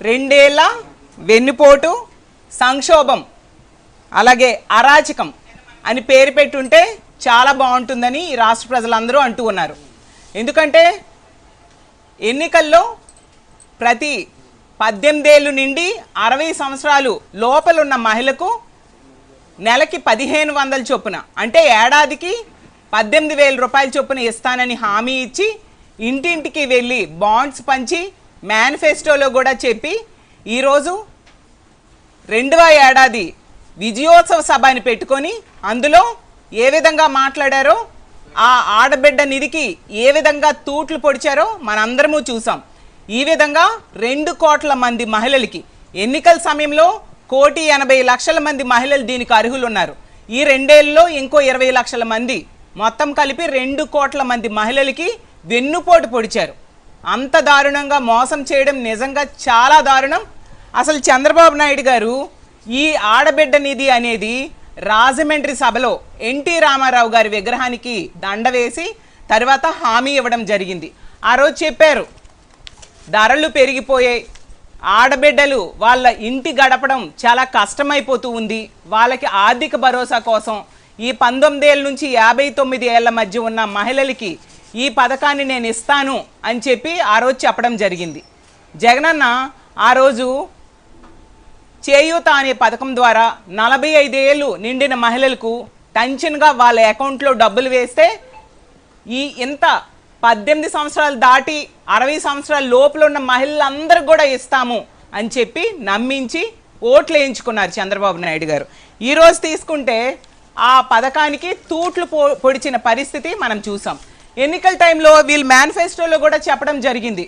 రెండేళ్ల వెన్నుపోటు, సంక్షోభం, అలాగే అరాచకం అని పేరు పెట్టుంటే చాలా బాగుంటుందని ఈ రాష్ట్ర ప్రజలందరూ అంటూ ఉన్నారు. ఎందుకంటే ఎన్నికల్లో ప్రతి 18 ఏళ్ళు నుండి 60 సంవత్సరాలు లోపలున్న మహిళకు నెలకి 1500 చొప్పున, అంటే ఏడాదికి 18,000 రూపాయల చొప్పున ఇస్తానని హామీ ఇచ్చి ఇంటింటికి వెళ్ళి బాండ్స్ పంచి మేనిఫెస్టోలో కూడా చెప్పి ఈరోజు 2వ ఏడాది విజయోత్సవ సభ అని పెట్టుకొని అందులో ఏ విధంగా మాట్లాడారో, ఆ ఆడబిడ్డ నిధికి ఏ విధంగా తూట్లు పొడిచారో మనందరము చూసాం. ఈ విధంగా 2 కోట్ల మంది మహిళలకి ఎన్నికల సమయంలో 1,80,00,000 మంది మహిళలు దీనికి అర్హులు ఉన్నారు. ఈ 2 ఏళ్లలో ఇంకో 20 లక్షల మంది, మొత్తం కలిపి 2 కోట్ల మంది మహిళలకి వెన్నుపోటు పొడిచారు. అంత దారుణంగా మోసం చేయడం నిజంగా చాలా దారుణం. అసలు చంద్రబాబు నాయుడు గారు ఈ ఆడబిడ్డ నిధి అనేది రాజమండ్రి సభలో ఎన్టీ రామారావు గారి విగ్రహానికి దండ వేసి తర్వాత హామీ ఇవ్వడం జరిగింది. ఆ రోజు చెప్పారు, ధరలు పెరిగిపోయాయి, ఆడబిడ్డలు వాళ్ళ ఇంటి గడపడం చాలా కష్టమైపోతూ ఉంది, వాళ్ళకి ఆర్థిక భరోసా కోసం ఈ 19 ఏళ్ళ నుంచి 59 ఏళ్ల మధ్య ఉన్న మహిళలకి ఈ పథకాన్ని నేను ఇస్తాను అని చెప్పి ఆ రోజు చెప్పడం జరిగింది. జగనన్న ఆ రోజు చేయూత అనే పథకం ద్వారా 45 ఏళ్ళు నిండిన మహిళలకు టెన్షన్గా వాళ్ళ అకౌంట్లో డబ్బులు వేస్తే ఇంత 18 సంవత్సరాలు దాటి 60 సంవత్సరాల లోపల ఉన్న మహిళలందరూ కూడా ఇస్తాము అని చెప్పి నమ్మించి ఓట్లు వేయించుకున్నారు చంద్రబాబు నాయుడు గారు. ఈరోజు తీసుకుంటే ఆ పథకానికి తూట్లు పొడిచిన పరిస్థితి మనం చూసాం. ఎన్నికల టైంలో వీళ్ళు మేనిఫెస్టోలో కూడా చెప్పడం జరిగింది,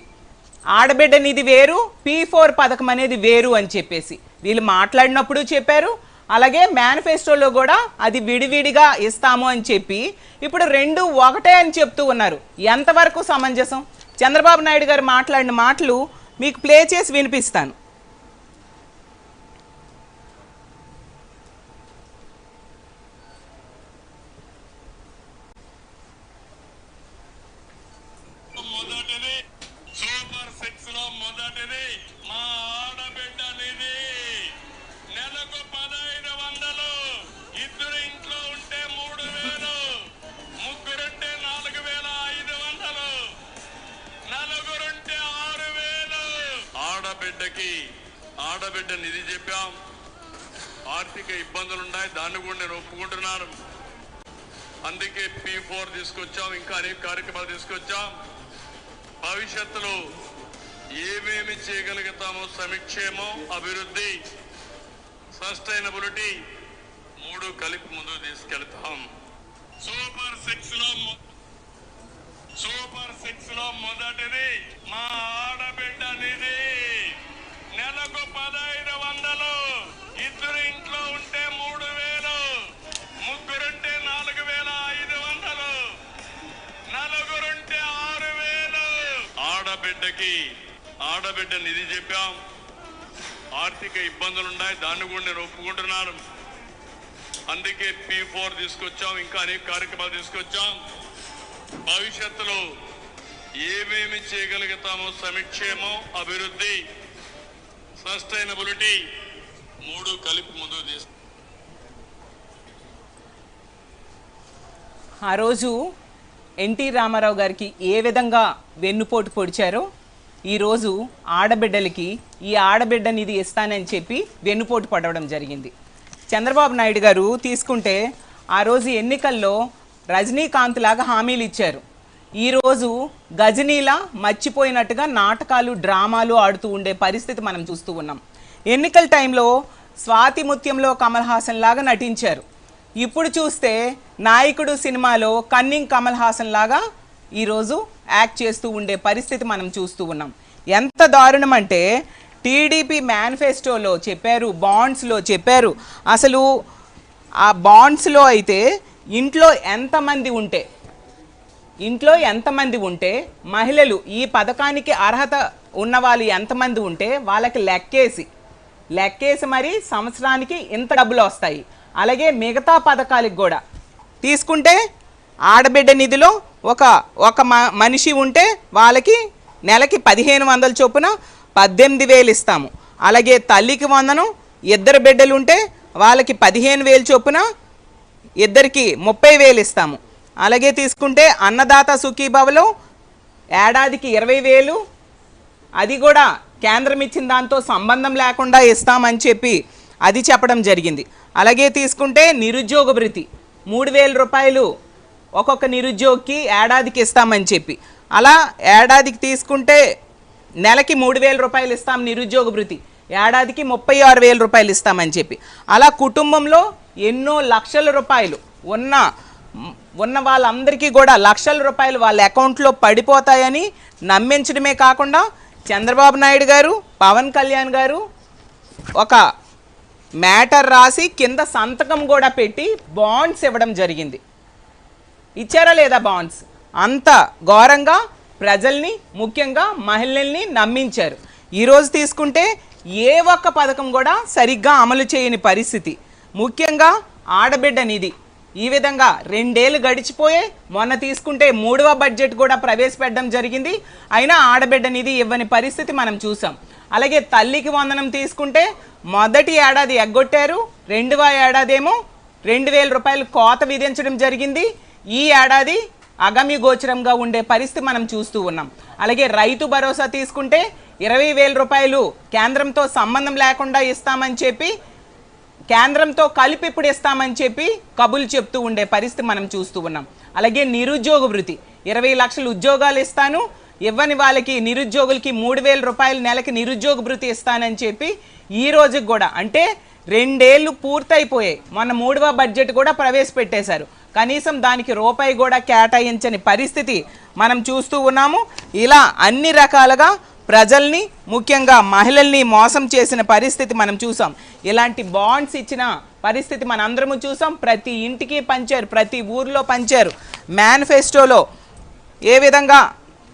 ఆడబిడ్డ నిధి వేరు, P4 పథకం అనేది వేరు అని చెప్పేసి వీళ్ళు మాట్లాడినప్పుడు చెప్పారు. అలాగే మేనిఫెస్టోలో కూడా అది విడివిడిగా ఇస్తాము అని చెప్పి ఇప్పుడు 2 ఒకటే అని చెప్తూ ఉన్నారు. ఎంతవరకు సమంజసం? చంద్రబాబు నాయుడు గారు మాట్లాడిన మాటలు మీకు ప్లే చేసి వినిపిస్తాను. ఆడబిడ్డ నిధి చెప్పాం. ఆర్థిక ఇబ్బందులు ఉన్నాయి, దాన్ని కూడా నేను ఒప్పుకుంటున్నాను. అందుకే P4 తీసుకొచ్చాం, ఇంకా అనేక కార్యక్రమాలు తీసుకొచ్చాం. భవిష్యత్తులో ఏమేమి చేయగలుగుతామో సంక్షేమం, అభివృద్ధి, సస్టైనబిలిటీ 3 కలిపి ముందుకు తీసుకెళ్తాం. సూపర్ సిక్స్ లో మొదటిది మా ఆడబిడ్డ నిధి. నెలకు 1,500, ఇద్దరు ఇంట్లో ఉంటే 3,000, ముగ్గురుంటే 4,500, నలుగురుంటే 6,000. ఆడబిడ్డ నిధి చెప్పాం. ఆర్థిక ఇబ్బందులు ఉన్నాయి, దాన్ని కూడా నేను ఒప్పుకుంటున్నాను. అందుకే P4 తీసుకొచ్చాం, ఇంకా అనేక కార్యక్రమాలు తీసుకొచ్చాం. భవిష్యత్తులో ఏమేమి చేయగలుగుతామో సంక్షేమం, అభివృద్ధి, సస్టైనబిలిటీ 3 కలిపి ముందుకు తీసుకు. ఆ రోజు ఎన్టీ రామారావు గారికి ఏ విధంగా వెన్నుపోటు పొడిచారో ఈరోజు ఆడబిడ్డలకి ఈ ఆడబిడ్డ నిధి ఇస్తానని చెప్పి వెన్నుపోటు పడవడం జరిగింది. చంద్రబాబు నాయుడు గారు తీసుకుంటే ఆ రోజు ఎన్నికల్లో రజనీకాంత్ లాగా హామీలు ఇచ్చారు. ఈరోజు గజనీలా మర్చిపోయినట్టుగా నాటకాలు, డ్రామాలు ఆడుతూ ఉండే పరిస్థితి మనం చూస్తూ ఉన్నాం. ఎన్నికల టైంలో స్వాతి ముత్యంలో కమల్ హాసన్ లాగా నటించారు. ఇప్పుడు చూస్తే నాయకుడు సినిమాలో కన్నింగ్ కమల్ హాసన్ లాగా ఈరోజు యాక్ట్ చేస్తూ ఉండే పరిస్థితి మనం చూస్తూ ఉన్నాం. ఎంత దారుణం అంటే టీడీపీ మేనిఫెస్టోలో చెప్పారు, బాండ్స్లో చెప్పారు. అసలు ఆ బాండ్స్లో అయితే ఇంట్లో ఎంతమంది ఉంటే మహిళలు ఈ పథకానికి అర్హత ఉన్న వాళ్ళు ఎంతమంది ఉంటే వాళ్ళకి లెక్కేసి మరి సంవత్సరానికి ఇంత డబ్బులు వస్తాయి. అలాగే మిగతా పథకాలకు కూడా తీసుకుంటే ఆడబిడ్డ నిధిలో ఒక మనిషి ఉంటే వాళ్ళకి నెలకి 1,500 చొప్పున 18,000 ఇస్తాము. అలాగే తల్లికి వందనం, ఇద్దరు బిడ్డలు ఉంటే వాళ్ళకి 15,000 చొప్పున ఇద్దరికి 30,000 ఇస్తాము. అలాగే తీసుకుంటే అన్నదాత సుఖీభవలో ఏడాదికి 20,000, అది కూడా కేంద్రం ఇచ్చిన దాంతో సంబంధం లేకుండా ఇస్తామని చెప్పి అది చెప్పడం జరిగింది. అలాగే తీసుకుంటే నిరుద్యోగ భృతి 3,000 రూపాయలు ఒక్కొక్క నిరుద్యోగికి ఏడాదికి ఇస్తామని చెప్పి, అలా ఏడాదికి తీసుకుంటే నెలకి 3,000 రూపాయలు ఇస్తాం నిరుద్యోగ భృతి, ఏడాదికి 36,000 రూపాయలు ఇస్తామని చెప్పి, అలా కుటుంబంలో ఎన్నో లక్షల రూపాయలు ఉన్న వాళ్ళందరికీ కూడా లక్షల రూపాయలు వాళ్ళ అకౌంట్లో పడిపోతాయని నమ్మించడమే కాకుండా చంద్రబాబు నాయుడు గారు, పవన్ కళ్యాణ్ గారు ఒక మ్యాటర్ రాసి కింద సంతకం కూడా పెట్టి బాండ్స్ ఇవ్వడం జరిగింది. ఇచ్చారా లేదా బాండ్స్? అంత ఘోరంగా ప్రజల్ని, ముఖ్యంగా మహిళల్ని నమ్మించారు. ఈరోజు తీసుకుంటే ఏ ఒక్క పథకం కూడా సరిగ్గా అమలు చేయని పరిస్థితి. ముఖ్యంగా ఆడబిడ్డ నిధి ఈ విధంగా 2 ఏళ్ళు గడిచిపోయే, మొన్న తీసుకుంటే 3వ బడ్జెట్ కూడా ప్రవేశపెట్టడం జరిగింది, అయినా ఆడబిడ్డ నిధి ఇవ్వని పరిస్థితి మనం చూసాం. అలాగే తల్లికి వందనం తీసుకుంటే మొదటి ఏడాది ఎగ్గొట్టారు, 2వ ఏడాదేమో 2,000 రూపాయలు కోత విధించడం జరిగింది. ఈ ఏడాది అగమ్య గోచరంగా ఉండే పరిస్థితి మనం చూస్తూ ఉన్నాం. అలాగే రైతు భరోసా తీసుకుంటే 20,000 రూపాయలు కేంద్రంతో సంబంధం లేకుండా ఇస్తామని చెప్పి, కేంద్రంతో కలిపి ఇప్పుడు ఇస్తామని చెప్పి కబులు చెప్తూ ఉండే పరిస్థితి మనం చూస్తూ ఉన్నాం. అలాగే నిరుద్యోగ భృతి 20 లక్షల ఉద్యోగాలు ఇస్తాను, ఇవ్వని వాళ్ళకి నిరుద్యోగులకి 3,000 రూపాయలు నెలకి నిరుద్యోగ భృతి ఇస్తానని చెప్పి ఈ రోజుకి కూడా, అంటే 2 ఏళ్ళు పూర్తయిపోయాయి, మొన్న 3వ బడ్జెట్ కూడా ప్రవేశపెట్టేశారు, కనీసం దానికి రూపాయి కూడా కేటాయించని పరిస్థితి మనం చూస్తూ ఉన్నాము. ఇలా అన్ని రకాలుగా ప్రజల్ని, ముఖ్యంగా మహిళల్ని మోసం చేసిన పరిస్థితి మనం చూసాం. ఇలాంటి బాండ్స్ ఇచ్చిన పరిస్థితి మనందరము చూసాం. ప్రతి ఇంటికి పంచారు, ప్రతి ఊర్లో పంచారు. మేనిఫెస్టోలో ఏ విధంగా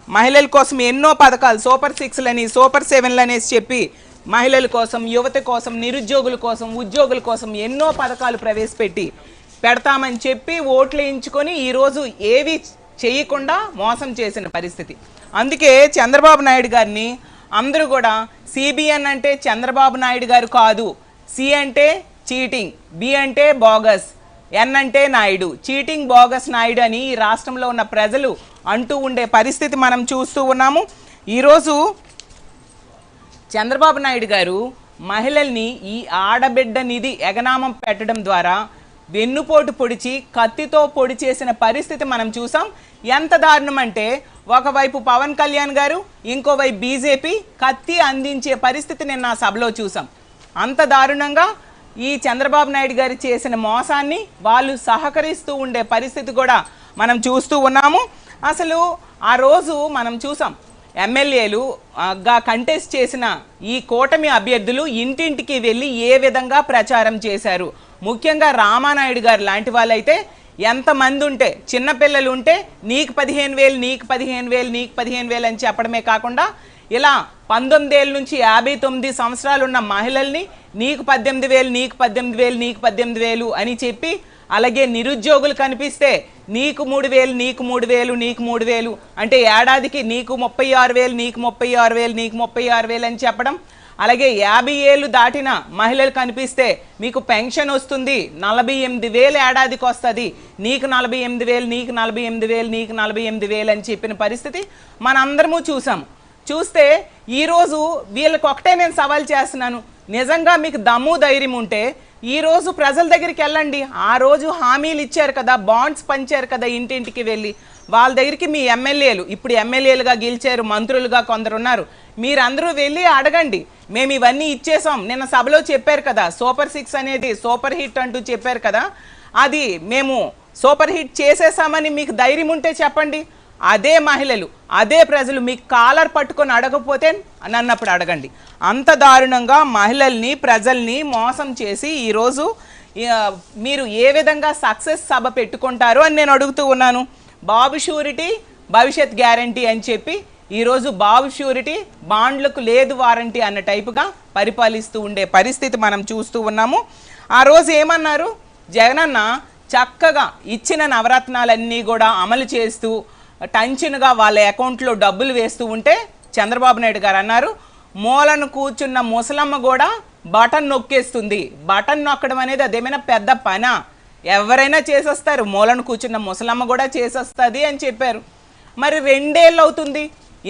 మహిళల కోసం ఎన్నో పథకాలు, సూపర్ 6లని, సూపర్ 7లని అనేసి చెప్పి మహిళల కోసం, యువత కోసం, నిరుద్యోగుల కోసం, ఉద్యోగుల కోసం ఎన్నో పథకాలు ప్రవేశపెట్టి పెడతామని చెప్పి ఓట్లు వేయించుకొని ఈరోజు ఏవి చేయకుండా మోసం చేసిన పరిస్థితి. అందుకే చంద్రబాబు నాయుడు గారిని అందరూ కూడా సిబిఎన్ అంటే చంద్రబాబు నాయుడు గారు కాదు, సి అంటే చీటింగ్, బి అంటే బోగస్, ఎన్ అంటే నాయుడు, చీటింగ్ బోగస్ నాయుడు అని ఈ రాష్ట్రంలో ఉన్న ప్రజలు అంటూ ఉండే పరిస్థితి మనం చూస్తూ ఉన్నాము. ఈరోజు చంద్రబాబు నాయుడు గారు మహిళల్ని ఈ ఆడబిడ్డ నిధి ఎగనామం పెట్టడం ద్వారా వెన్నుపోటు పొడిచి కత్తితో పొడి చేసిన పరిస్థితి మనం చూసాం. ఎంత దారుణం అంటే ఒకవైపు పవన్ కళ్యాణ్ గారు, ఇంకోవైపు బీజేపీ కత్తి అందించే పరిస్థితి నిన్న సభలో చూసాం. అంత దారుణంగా ఈ చంద్రబాబు నాయుడు గారు చేసిన మోసాన్ని వాళ్ళు సహకరిస్తూ ఉండే పరిస్థితి కూడా మనం చూస్తూ ఉన్నాము. అసలు ఆ రోజు మనం చూసాం ఎమ్మెల్యేలుగా కంటెస్ట్ చేసిన ఈ కూటమి అభ్యర్థులు ఇంటింటికి వెళ్ళి ఏ విధంగా ప్రచారం చేశారు. ముఖ్యంగా రామానాయుడు గారు లాంటి వాళ్ళైతే ఎంతమంది ఉంటే, చిన్నపిల్లలు ఉంటే నీకు 15,000, నీకు 15,000, నీకు 15,000 అని చెప్పడమే కాకుండా ఇలా 19 ఏళ్ళ నుంచి 59 సంవత్సరాలు ఉన్న మహిళల్ని నీకు 18,000, నీకు 18,000, నీకు 18,000 అని చెప్పి, అలాగే నిరుద్యోగులు కనిపిస్తే నీకు 3,000, నీకు 3,000, నీకు 3,000 అంటే ఏడాదికి నీకు 36,000, నీకు 36,000, నీకు 36,000 అని చెప్పడం. అలాగే 50 ఏళ్ళు దాటిన మహిళలు కనిపిస్తే మీకు పెన్షన్ వస్తుంది, 48,000 ఏడాదికి వస్తుంది, నీకు 48,000, నీకు 48,000, నీకు 48,000 అని చెప్పిన పరిస్థితి మనందరము చూసాము. చూస్తే ఈరోజు వీళ్ళకి ఒకటే నేను సవాల్ చేస్తున్నాను, నిజంగా మీకు దమ్ము ధైర్యం ఉంటే ఈరోజు ప్రజల దగ్గరికి వెళ్ళండి. ఆ రోజు హామీలు ఇచ్చారు కదా, బాండ్స్ పంచారు కదా ఇంటింటికి వెళ్ళి, వాళ్ళ దగ్గరికి మీ ఎమ్మెల్యేలు, ఇప్పుడు ఎమ్మెల్యేలుగా గెలిచారు, మంత్రులుగా కొందరు ఉన్నారు, మీరందరూ వెళ్ళి అడగండి, మేము ఇవన్నీ ఇచ్చేసాం. నిన్న సభలో చెప్పారు కదా, సూపర్ 6 అనేది సూపర్ హిట్ అంటూ చెప్పారు కదా, అది మేము సూపర్ హిట్ చేసేసామని మీకు ధైర్యం ఉంటే చెప్పండి. అదే మహిళలు, అదే ప్రజలు మీకు కాలర్ పట్టుకొని అడగకపోతే నన్నప్పుడు అడగండి. అంత దారుణంగా మహిళల్ని, ప్రజల్ని మోసం చేసి ఈరోజు మీరు ఏ విధంగా సక్సెస్ సభ పెట్టుకుంటారు అని నేను అడుగుతూ ఉన్నాను. బాబు షూరిటీ భవిష్యత్ గ్యారంటీ అని చెప్పి ఈరోజు బాబు షూరిటీ బాండ్లకు లేదు వారంటీ అన్న టైపుగా పరిపాలిస్తూ ఉండే పరిస్థితి మనం చూస్తూ ఉన్నాము. ఆ రోజు ఏమన్నారు, జగనన్న చక్కగా ఇచ్చిన నవరత్నాలన్నీ కూడా అమలు చేస్తూ టెన్షన్గా వాళ్ళ అకౌంట్లో డబ్బులు వేస్తూ ఉంటే చంద్రబాబు నాయుడు గారు అన్నారు, మూలను కూర్చున్న ముసలమ్మ కూడా బటన్ నొక్కేస్తుంది. బటన్ నొక్కడం అనేది అదేమైనా పెద్ద పనా? ఎవరైనా చేసేస్తారు, మూలను కూర్చున్న ముసలమ్మ కూడా చేసేస్తుంది అని చెప్పారు. మరి 2 ఏళ్ళు అవుతుంది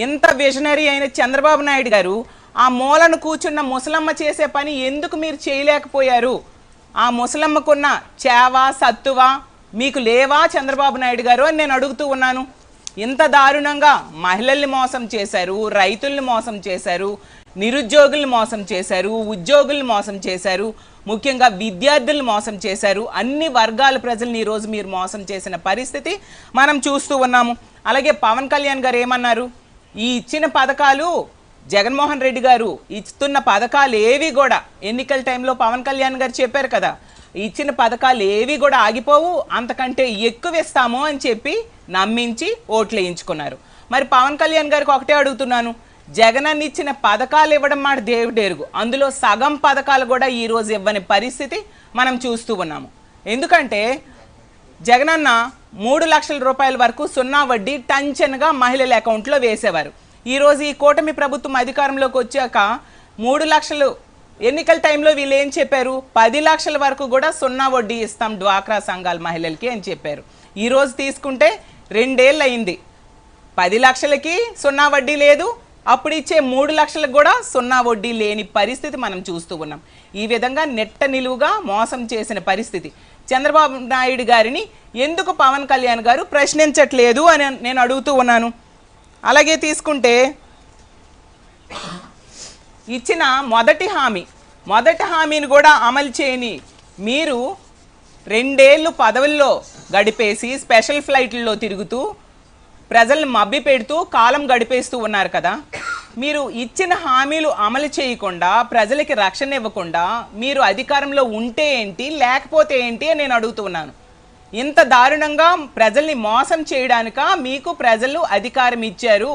ఇంత విజనరీ అయిన చంద్రబాబు నాయుడు గారు ఆ మూలను కూర్చున్న ముసలమ్మ చేసే పని ఎందుకు మీరు చేయలేకపోయారు? ఆ ముసలమ్మకున్న చేవ సత్తువ మీకు లేవా చంద్రబాబు నాయుడు గారు అని నేను అడుగుతూ ఉన్నాను. ఇంత దారుణంగా మహిళల్ని మోసం చేశారు, రైతుల్ని మోసం చేశారు, నిరుద్యోగుల్ని మోసం చేశారు, ఉద్యోగుల్ని మోసం చేశారు, ముఖ్యంగా విద్యార్థులను మోసం చేశారు. అన్ని వర్గాల ప్రజల్ని ఈరోజు మీరు మోసం చేసిన పరిస్థితి మనం చూస్తూ ఉన్నాము. అలాగే పవన్ కళ్యాణ్ గారు ఏమన్నారు? ఈ ఇచ్చిన పథకాలు జగన్మోహన్ రెడ్డి గారు ఇస్తున్న పథకాలు ఏవి కూడా ఎన్నికల టైంలో పవన్ కళ్యాణ్ గారు చెప్పారు కదా, ఇచ్చిన పథకాలు ఏవి కూడా ఆగిపోవు, అంతకంటే ఎక్కువ ఇస్తాము అని చెప్పి నమ్మించి ఓట్లు వేయించుకున్నారు. మరి పవన్ కళ్యాణ్ గారికి ఒకటే అడుగుతున్నాను, జగనన్న ఇచ్చిన పథకాలు ఇవ్వడం మాట దేవుడెరుగు, అందులో సగం పథకాలు కూడా ఈరోజు ఇవ్వని పరిస్థితి మనం చూస్తూ ఉన్నాము. ఎందుకంటే జగనన్న 3 లక్షల రూపాయల వరకు 0 వడ్డీ టంచన్గా మహిళల అకౌంట్లో వేసేవారు. ఈరోజు ఈ కూటమి ప్రభుత్వం అధికారంలోకి వచ్చాక 3 లక్షలు ఎన్నికల టైంలో వీళ్ళు ఏం చెప్పారు? 10 లక్షల వరకు కూడా 0 వడ్డీ ఇస్తాం డ్వాక్రా సంఘాల మహిళలకి అని చెప్పారు. ఈరోజు తీసుకుంటే 2 ఏళ్ళు అయింది, 10 లక్షలకి 0 వడ్డీ లేదు, అప్పుడు ఇచ్చే 3 లక్షలకు కూడా 0 వడ్డీ లేని పరిస్థితి మనం చూస్తూ ఉన్నాం. ఈ విధంగా నెట్ట నిలువుగా మోసం చేసిన పరిస్థితి. చంద్రబాబు నాయుడు గారిని ఎందుకు పవన్ కళ్యాణ్ గారు ప్రశ్నించట్లేదు అని నేను అడుగుతూ ఉన్నాను. అలాగే తీసుకుంటే ఇచ్చిన మొదటి హామీని కూడా అమలు చేయని మీరు 2 ఏళ్ళు పదవుల్లో గడిపేసి స్పెషల్ ఫ్లైట్లలో తిరుగుతూ ప్రజల్ని మభ్య పెడుతూ కాలం గడిపేస్తూ ఉన్నారు కదా. మీరు ఇచ్చిన హామీలు అమలు చేయకుండా ప్రజలకి రక్షణ ఇవ్వకుండా మీరు అధికారంలో ఉంటే ఏంటి లేకపోతే ఏంటి అని నేను అడుగుతున్నాను. ఇంత దారుణంగా ప్రజల్ని మోసం చేయడానిక మీకు ప్రజలు అధికారం ఇచ్చారు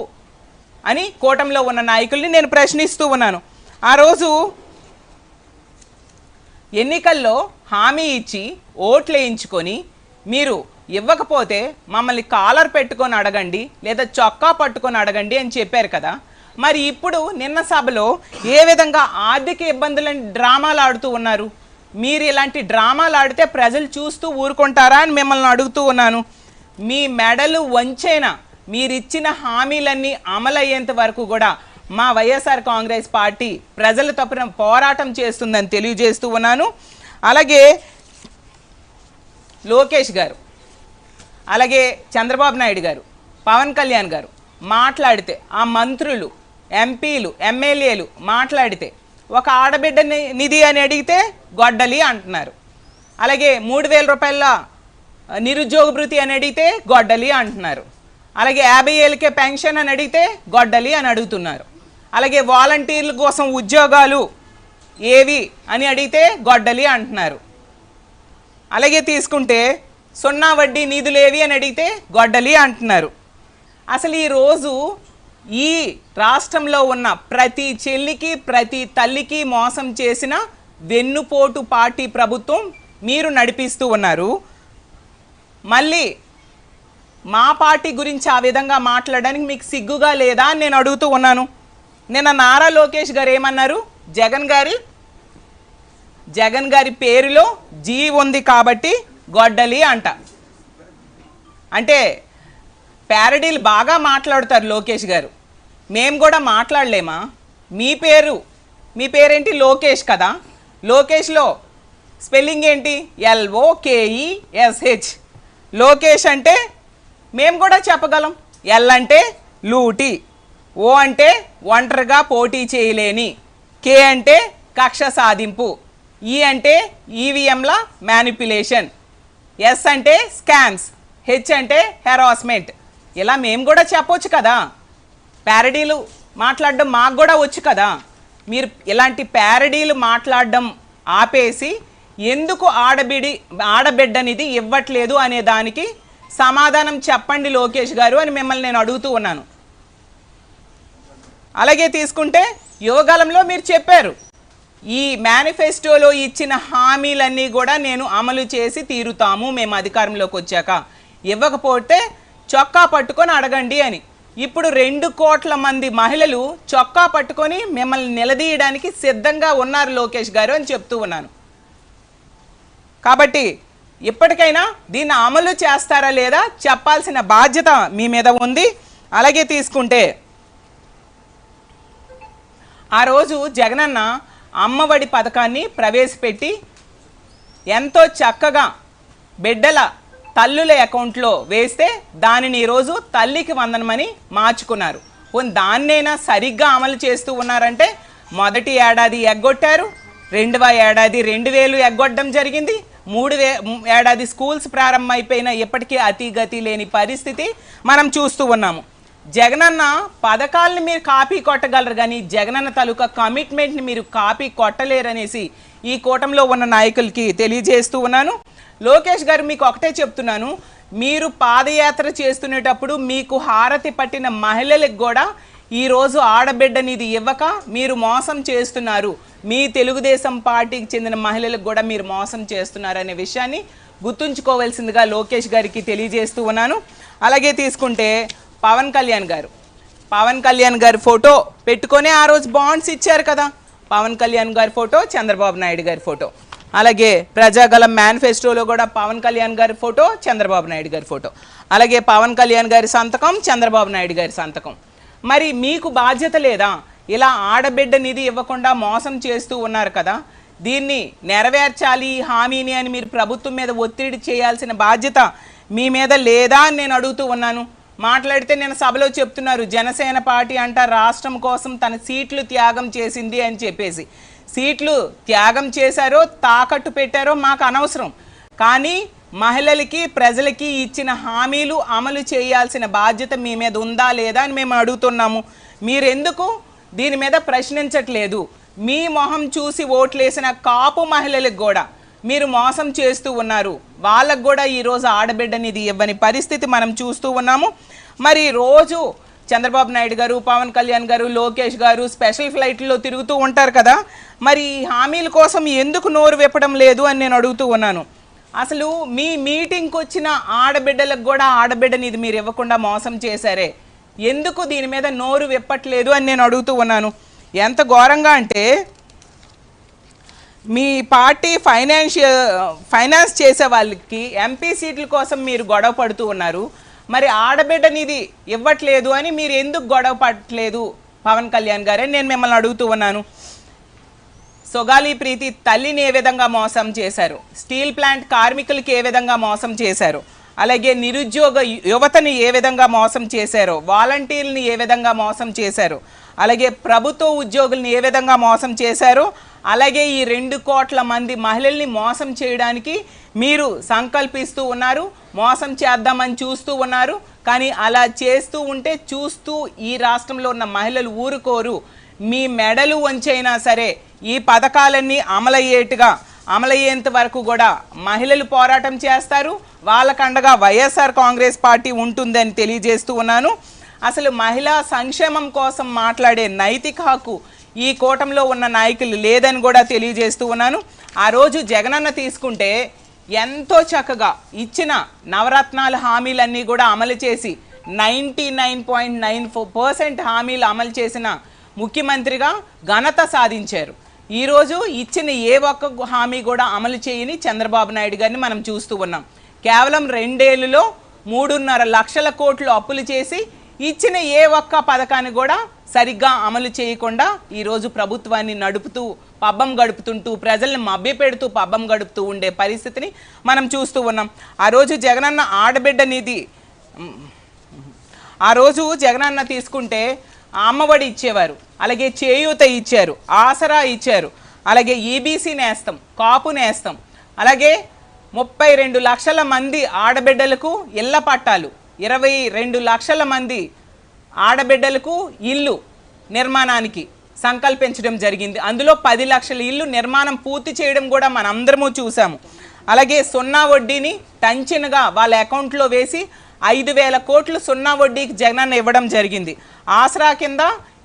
అని కూటమిలో ఉన్న నాయకుల్ని నేను ప్రశ్నిస్తూ ఉన్నాను. ఆ రోజు ఎన్నికల్లో హామీ ఇచ్చి ఓట్లు వేయించుకొని మీరు ఇవ్వకపోతే మమ్మల్ని కాలర్ పెట్టుకొని అడగండి లేదా చొక్కా పట్టుకొని అడగండి అని చెప్పారు కదా. మరి ఇప్పుడు నిన్న సభలో ఏ విధంగా ఆర్థిక ఇబ్బందులని డ్రామాలు ఆడుతూ ఉన్నారు? మీరు ఇలాంటి డ్రామాలు ఆడితే ప్రజలు చూస్తూ ఊరుకుంటారా అని మిమ్మల్ని అడుగుతూ ఉన్నాను. మీ మెడలు వంచైనా మీరిచ్చిన హామీలన్నీ అమలయ్యేంత వరకు కూడా మా వైఎస్ఆర్ కాంగ్రెస్ పార్టీ ప్రజల తరపున పోరాటం చేస్తుందని తెలియజేస్తూ ఉన్నాను. అలాగే లోకేష్ గారు, అలాగే చంద్రబాబు నాయుడు గారు, పవన్ కళ్యాణ్ గారు మాట్లాడితే, ఆ మంత్రులు, ఎంపీలు, ఎమ్మెల్యేలు మాట్లాడితే ఒక ఆడబిడ్డ నిధి అని అడిగితే గొడ్డలి అంటున్నారు. అలాగే 3,000 రూపాయల నిరుద్యోగ భృతి అని అడిగితే గొడ్డలి అంటున్నారు. అలాగే 50 ఏళ్ళకే పెన్షన్ అని అడిగితే గొడ్డలి అని అడుగుతున్నారు. అలాగే వాలంటీర్ల కోసం ఉద్యోగాలు ఏవి అని అడిగితే గొడ్డలి అంటున్నారు. అలాగే తీసుకుంటే 0 వడ్డీ నిధులేవి అని అడిగితే గొడ్డలి అంటున్నారు. అసలు ఈరోజు ఈ రాష్ట్రంలో ఉన్న ప్రతి చెల్లికి ప్రతి తల్లికి మోసం చేసిన వెన్నుపోటు పార్టీ ప్రభుత్వం మీరు నడిపిస్తూ ఉన్నారు. మళ్ళీ మా పార్టీ గురించి ఆ విధంగా మాట్లాడడానికి మీకు సిగ్గుగా లేదా అని నేను అడుగుతూ ఉన్నాను. నిన్న నారా లోకేష్ గారు ఏమన్నారు? జగన్ గారి పేరులో జీ ఉంది కాబట్టి గొడ్డలి అంట. అంటే ప్యారడీలు బాగా మాట్లాడుతారు లోకేష్ గారు. మేము కూడా మాట్లాడలేమా? మీ పేరేంటి? లోకేష్ కదా. లోకేష్లో స్పెల్లింగ్ ఏంటి? LOKESH. లోకేష్ అంటే మేము కూడా చెప్పగలం. ఎల్ అంటే లూటి, ఓ అంటే ఒంటరిగా పోటీ చేయలేని, కే అంటే కక్ష సాధింపు, ఈ అంటే ఈవీఎంల మ్యానిపులేషన్, ఎస్ అంటే స్కామ్స్, హెచ్ అంటే హెరాస్మెంట్. ఇలా మేము కూడా చెప్పొచ్చు కదా. ప్యారడీలు మాట్లాడడం మాకు కూడా వచ్చు కదా. మీరు ఇలాంటి ప్యారడీలు మాట్లాడడం ఆపేసి ఎందుకు ఆడబిడ్డనిది ఇవ్వట్లేదు అనే దానికి సమాధానం చెప్పండి లోకేష్ గారు అని మిమ్మల్ని నేను అడుగుతూ ఉన్నాను. అలాగే తీసుకుంటే యువగలంలో మీరు చెప్పారు, ఈ మేనిఫెస్టోలో ఇచ్చిన హామీలన్నీ కూడా నేను అమలు చేసి తీరుతాము మేము అధికారంలోకి వచ్చాక, ఇవ్వకపోతే చొక్కా పట్టుకొని అడగండి అని. ఇప్పుడు 2 కోట్ల మంది మహిళలు చొక్కా పట్టుకొని మిమ్మల్ని నిలదీయడానికి సిద్ధంగా ఉన్నారు లోకేష్ గారు అని చెప్తూ ఉన్నాను. కాబట్టి ఇప్పటికైనా దీన్ని అమలు చేస్తారా లేదా చెప్పాల్సిన బాధ్యత మీ మీద ఉంది. అలాగే తీసుకుంటే ఆ రోజు జగనన్న అమ్మఒడి పథకాన్ని ప్రవేశపెట్టి ఎంతో చక్కగా బిడ్డల తల్లుల అకౌంట్లో వేస్తే దానిని ఈరోజు తల్లికి వందనమని మార్చుకున్నారు. దాన్నైనా సరిగ్గా అమలు చేస్తూ ఉన్నారంటే మొదటి ఏడాది ఎగ్గొట్టారు, 2వ ఏడాది 2000 ఎగ్గొట్టడం జరిగింది, 3వ ఏడాది స్కూల్స్ ప్రారంభమైపోయినా ఇప్పటికీ అతిగతి లేని పరిస్థితి మనం చూస్తూ ఉన్నాము. జగనన్న పథకాలను మీరు కాపీ కొట్టగలరు కానీ జగనన్న తాలూకా కమిట్మెంట్ని మీరు కాపీ కొట్టలేరనేసి ఈ కూటమిలో ఉన్న నాయకులకి తెలియజేస్తూ ఉన్నాను. లోకేష్ గారు మీకు ఒకటే చెప్తున్నాను, మీరు పాదయాత్ర చేస్తునేటప్పుడు మీకు హారతి పట్టిన మహిళలకు కూడా ఈరోజు ఆడబిడ్డనిది ఇవ్వక మీరు మోసం చేస్తున్నారు. మీ తెలుగుదేశం పార్టీకి చెందిన మహిళలకు కూడా మీరు మోసం చేస్తున్నారు అనే విషయాన్ని గుర్తుంచుకోవాల్సిందిగా లోకేష్ గారికి తెలియజేస్తూ ఉన్నాను. అలాగే తీసుకుంటే పవన్ కళ్యాణ్ గారి ఫోటో పెట్టుకొని ఆ రోజు బాండ్స్ ఇచ్చారు కదా. పవన్ కళ్యాణ్ గారి ఫోటో, చంద్రబాబు నాయుడు గారి ఫోటో, అలాగే ప్రజాగలం మేనిఫెస్టోలో కూడా పవన్ కళ్యాణ్ గారి ఫోటో, చంద్రబాబు నాయుడు గారి ఫోటో, అలాగే పవన్ కళ్యాణ్ గారి సంతకం, చంద్రబాబు నాయుడు గారి సంతకం. మరి మీకు బాధ్యత లేదా? ఇలా ఆడబిడ్డ నిధి ఇవ్వకుండా మోసం చేస్తూ ఉన్నారు కదా, దీన్ని నెరవేర్చాలి హామీని అని మీరు ప్రభుత్వం మీద ఒత్తిడి చేయాల్సిన బాధ్యత మీ మీద లేదా అని నేను అడుగుతూ ఉన్నాను. మాట్లాడితే నేను సభలో చెప్తున్నారు, జనసేన పార్టీ అంట రాష్ట్రం కోసం తన సీట్లు త్యాగం చేసింది అని చెప్పేసి. సీట్లు త్యాగం చేశారో తాకట్టు పెట్టారో మాకు అనవసరం, కానీ మహిళలకి ప్రజలకి ఇచ్చిన హామీలు అమలు చేయాల్సిన బాధ్యత మీ మీద ఉందా లేదా అని మేము అడుగుతున్నాము. మీరెందుకు దీని మీద ప్రశ్నించట్లేదు? మీ మొహం చూసి ఓట్లేసిన కాపు మహిళలకు కూడా మీరు మోసం చేస్తూ ఉన్నారు. వాళ్ళకు కూడా ఈరోజు ఆడబిడ్డనిది ఇవ్వని పరిస్థితి మనం చూస్తూ ఉన్నాము. మరి రోజు చంద్రబాబు నాయుడు గారు, పవన్ కళ్యాణ్ గారు, లోకేష్ గారు స్పెషల్ ఫ్లైట్లో తిరుగుతూ ఉంటారు కదా, మరి హామీల కోసం ఎందుకు నోరు విప్పడం లేదు అని నేను అడుగుతూ ఉన్నాను. అసలు మీ మీటింగ్కి వచ్చిన ఆడబిడ్డలకు కూడా ఆడబిడ్డనిది మీరు ఇవ్వకుండా మోసం చేశారే, ఎందుకు దీని మీద నోరు విప్పట్లేదు అని నేను అడుగుతూ ఉన్నాను. ఎంత ఘోరంగా అంటే మీ పార్టీ ఫైనాన్స్ చేసే వాళ్ళకి ఎంపీ సీట్ల కోసం మీరు గొడవ పడుతూ ఉన్నారు. మరి ఆడబిడ్డనిది ఇవ్వట్లేదు అని మీరు ఎందుకు గొడవ పడట్లేదు పవన్ కళ్యాణ్ గారే నేను మిమ్మల్ని అడుగుతూ ఉన్నాను. సొగాలి ప్రీతి తల్లిని ఏ విధంగా మోసం చేశారు, స్టీల్ ప్లాంట్ కార్మికులకి ఏ విధంగా మోసం చేశారు, అలాగే నిరుద్యోగ యువతని ఏ విధంగా మోసం చేశారో, వాలంటీర్ని ఏ విధంగా మోసం చేశారు, అలాగే ప్రభుత్వ ఉద్యోగుల్ని ఏ విధంగా మోసం చేశారో, అలాగే ఈ 2 కోట్ల మంది మహిళల్ని మోసం చేయడానికి మీరు సంకల్పిస్తూ ఉన్నారు, మోసం చేద్దామని చూస్తూ ఉన్నారు. కానీ అలా చేస్తూ ఉంటే చూస్తూ ఈ రాష్ట్రంలో ఉన్న మహిళలు ఊరుకోరు. మీ మెడలు వంచైనా సరే ఈ పథకాలన్నీ అమలయ్యేంత వరకు కూడా మహిళలు పోరాటం చేస్తారు. వాళ్ళకండగా వైఎస్ఆర్ కాంగ్రెస్ పార్టీ ఉంటుందని తెలియజేస్తూ ఉన్నాను. అసలు మహిళా సంక్షేమం కోసం మాట్లాడే నైతిక హక్కు ఈ కూటమిలో ఉన్న నాయకులు లేదని కూడా తెలియజేస్తూ ఉన్నాను. ఆ రోజు జగనన్న తీసుకుంటే ఎంతో చక్కగా ఇచ్చిన నవరత్నాల హామీలన్నీ కూడా అమలు చేసి 99.94% హామీలు అమలు చేసిన ముఖ్యమంత్రిగా ఘనత సాధించారు. ఈరోజు ఇచ్చిన ఏ ఒక్క హామీ కూడా అమలు చేయని చంద్రబాబు నాయుడు గారిని మనం చూస్తూ ఉన్నాం. కేవలం 2 ఏళ్లలో 3.5 లక్షల కోట్లు అప్పులు చేసి ఇచ్చిన ఏ ఒక్క పథకాన్ని కూడా సరిగ్గా అమలు చేయకుండా ఈరోజు ప్రభుత్వాన్ని నడుపుతూ పబ్బం గడుపుతుంటూ ప్రజల్ని మభ్యపెడుతూ పబ్బం గడుపుతూ ఉండే పరిస్థితిని మనం చూస్తూ ఉన్నాం. ఆ రోజు జగనన్న తీసుకుంటే అమ్మఒడి ఇచ్చేవారు, అలాగే చేయూత ఇచ్చారు, ఆసరా ఇచ్చారు, అలాగే ఈబీసీ నేస్తం, కాపు నేస్తం, అలాగే 32 లక్షల మంది ఆడబిడ్డలకు ఇళ్ల పట్టాలు, 22 లక్షల మంది ఆడబిడ్డలకు ఇల్లు నిర్మాణానికి సంకల్పించడం జరిగింది. అందులో 10 లక్షల ఇల్లు నిర్మాణం పూర్తి చేయడం కూడా మనందరము చూసాము. అలాగే సున్నా వడ్డీని టంచిన్గా వాళ్ళ అకౌంట్లో వేసి 5,000 కోట్లు సున్నా వడ్డీకి జగనన్న ఇవ్వడం జరిగింది. ఆసరా కింద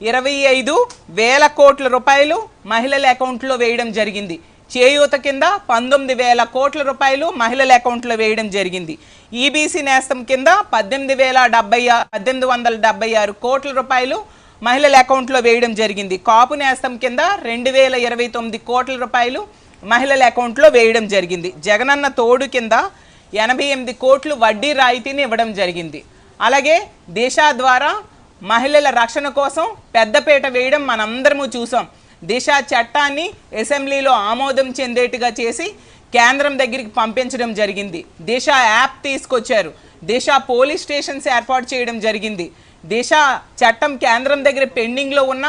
25,000 కోట్ల రూపాయలు మహిళల అకౌంట్లో వేయడం జరిగింది. చేయూత కింద 19,000 కోట్ల రూపాయలు మహిళల అకౌంట్లో వేయడం జరిగింది. ఈబీసీ నేస్తం కింద 18,876 కోట్ల రూపాయలు మహిళల అకౌంట్లో వేయడం జరిగింది. కాపు నేస్తం కింద 2,029 కోట్ల రూపాయలు మహిళల అకౌంట్లో వేయడం జరిగింది. జగనన్న తోడు కింద 88 కోట్లు వడ్డీ రాయితీని ఇవ్వడం జరిగింది. అలాగే దిశ ద్వారా మహిళల రక్షణ కోసం పెద్దపీట వేయడం మనందరము చూసాం. దిశ చట్టాన్ని అసెంబ్లీలో ఆమోదం చెందేట్టుగా చేసి కేంద్రం దగ్గరికి పంపించడం జరిగింది. దిశ యాప్ తీసుకొచ్చారు. దిశ పోలీస్ స్టేషన్స్ ఏర్పాటు చేయడం జరిగింది. దిశ చట్టం కేంద్రం దగ్గర పెండింగ్లో ఉన్న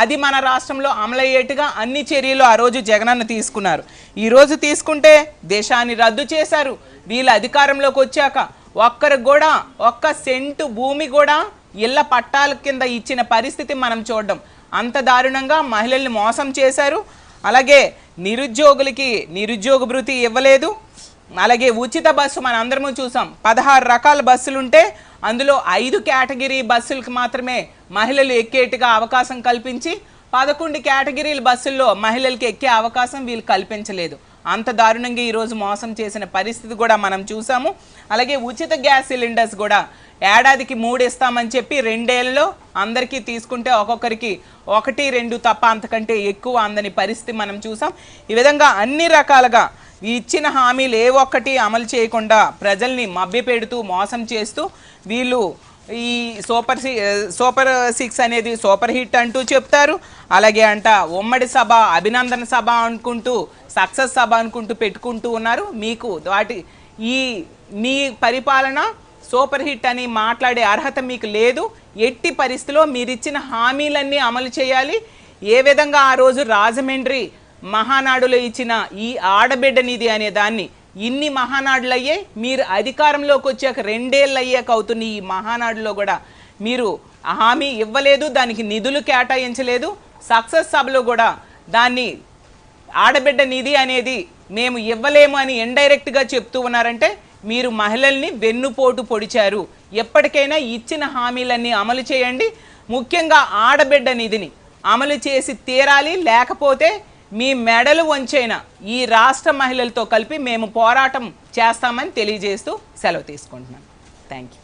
అది మన రాష్ట్రంలో అమలయ్యేట్టుగా అన్ని చర్యలు ఆ రోజు జగనన్న తీసుకున్నారు. ఈరోజు తీసుకుంటే దేశాన్ని రద్దు చేశారు. వీళ్ళ అధికారంలోకి వచ్చాక ఒక్కరికి కూడా ఒక్క సెంటు భూమి కూడా ఇళ్ల పట్టాల కింద ఇచ్చిన పరిస్థితి మనం చూడడం. అంత దారుణంగా మహిళల్ని మోసం చేశారు. అలాగే నిరుద్యోగులకి నిరుద్యోగ భృతి ఇవ్వలేదు. అలాగే ఉచిత బస్సు మన అందరము చూసాం. 16 రకాల బస్సులుంటే అందులో 5 కేటగిరీ బస్సులకు మాత్రమే మహిళలు ఎక్కేట్టుగా అవకాశం కల్పించి 11 కేటగిరీల బస్సుల్లో మహిళలకి ఎక్కే అవకాశం వీళ్ళు కల్పించలేదు. అంత దారుణంగా ఈరోజు మోసం చేసిన పరిస్థితి కూడా మనం చూసాము. అలాగే ఉచిత గ్యాస్ సిలిండర్స్ కూడా ఏడాదికి 3 ఇస్తామని చెప్పి 2 ఏళ్ళలో అందరికీ తీసుకుంటే ఒక్కొక్కరికి 1, 2 తప్ప అంతకంటే ఎక్కువ అందని పరిస్థితి మనం చూసాం. ఈ విధంగా అన్ని రకాలుగా ఇచ్చిన హామీలు ఏ ఒక్కటి అమలు చేయకుండా ప్రజల్ని మభ్యపెడుతూ మోసం చేస్తూ వీళ్ళు ఈ సూపర్ 6 అనేది సూపర్ హిట్ అంటూ చెప్తారు. అలాగే ఉమ్మడి సభ, అభినందన సభ అనుకుంటూ, సక్సెస్ సభ అనుకుంటూ పెట్టుకుంటూ ఉన్నారు. మీకు మీ పరిపాలన సూపర్ హిట్ అని మాట్లాడే అర్హత మీకు లేదు. ఎట్టి పరిస్థితిలో మీరిచ్చిన హామీలన్నీ అమలు చేయాలి. ఏ విధంగా ఆ రోజు రాజమండ్రి మహానాడులో ఇచ్చిన ఈ ఆడబిడ్డ నిధి అనే దాన్ని ఇన్ని మహానాడులు అయ్యాయి. మీరు అధికారంలోకి వచ్చాక 2 ఏళ్ళు అయ్యాక అవుతున్న ఈ మహానాడులో కూడా మీరు హామీ ఇవ్వలేదు, దానికి నిధులు కేటాయించలేదు. సక్సెస్ సభలో కూడా దాన్ని ఆడబిడ్డ నిధి అనేది మేము ఇవ్వలేము అని ఇండైరెక్ట్గా చెప్తూ ఉన్నారంటే మీరు మహిళల్ని వెన్నుపోటు పొడిచారు. ఎప్పటికైనా ఇచ్చిన హామీలన్నీ అమలు చేయండి. ముఖ్యంగా ఆడబిడ్డ నిధిని అమలు చేసి తీరాలి. లేకపోతే మీ మెడలు వంచైన ఈ రాష్ట్ర మహిళలతో కలిపి మేము పోరాటం చేస్తామని తెలియజేస్తూ సెలవు తీసుకుంటున్నాను. Thank you.